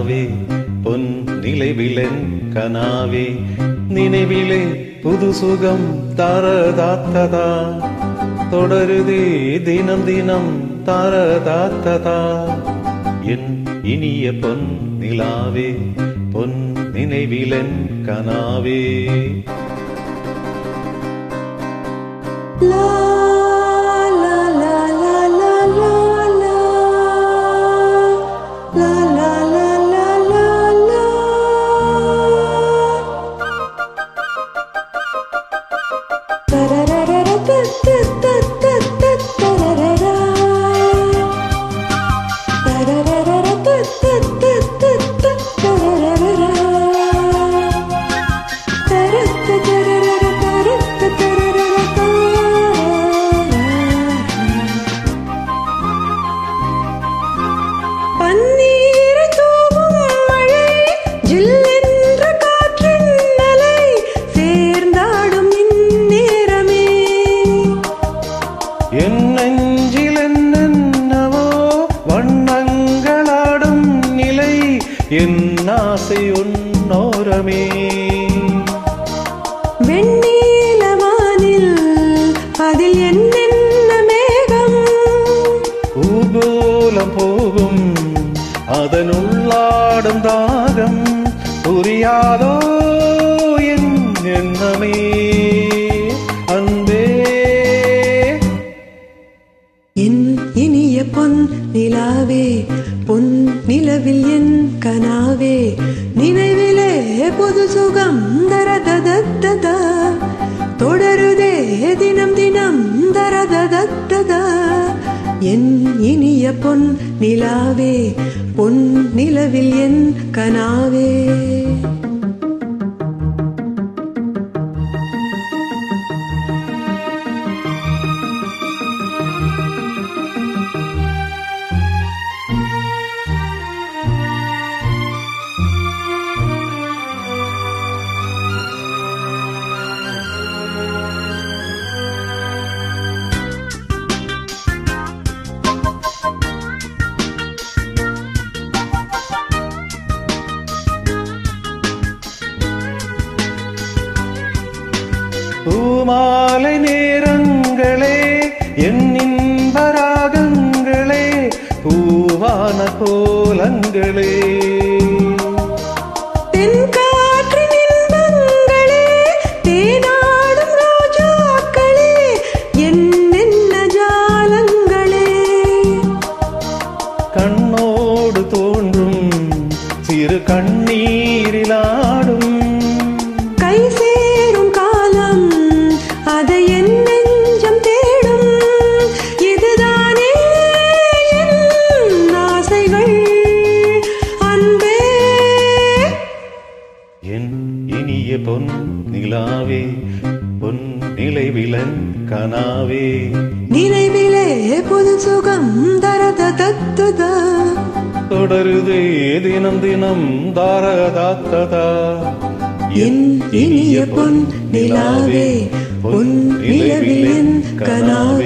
நிலாவே பொன் நிலைவிலன் கனாவே நினைவிலே புது சுகம் தாரதாத்ததா தொடருதே தினம் தினம் தாரதாத்ததா என் இனிய பொன் நிலாவே பொன் நினைவிலன் கனாவே என் நெஞ்சில் என்னென்னவோ வண்ணங்களாடும் நிலை என் ஆசை உன்னோரமே வெண்ணீலவானில் அதில் என்னென்ன மேகம் பூகோளம் போகும் அதனுள்ளாடும் தாகம் புரியாதோ என் எண்ணமே அன்பே என் இனிய பொன் நிலாவே பொன் நிலவில் என் கனாவே நினைவிலே பொது சுகம் தரததத்ததா தொடருதே தினம் தினம் தரததத்ததா என் இனிய பொன் நிலாவே பொன் நிலவில் என் கனாவே பூமாலை நேரங்களே என் இன்பராகங்களே பூவான கோலங்களே தென்காற்றின் இன்பங்களே தேனாடும் ரோஜாக்களே என்னென்ன ஜாலங்களே கண்ணோடு தோன்றும் சிறு கண்ணீரிலாடும் கை சேரும் காலம் அதை என் நெஞ்சம் தேடும் இதுதானே என் ஆசைகள் அன்பே என் இனிய பொன் நிலாவே பொன் நிலைவிலன் கனாவே நினைவிலே பொது சுகம் தரததத்ததா தொடருதே தினம் தினம் தாரதாத்ததா என் இனிய பொன் நிலாவே பொன் நிலவில் என் கனாவே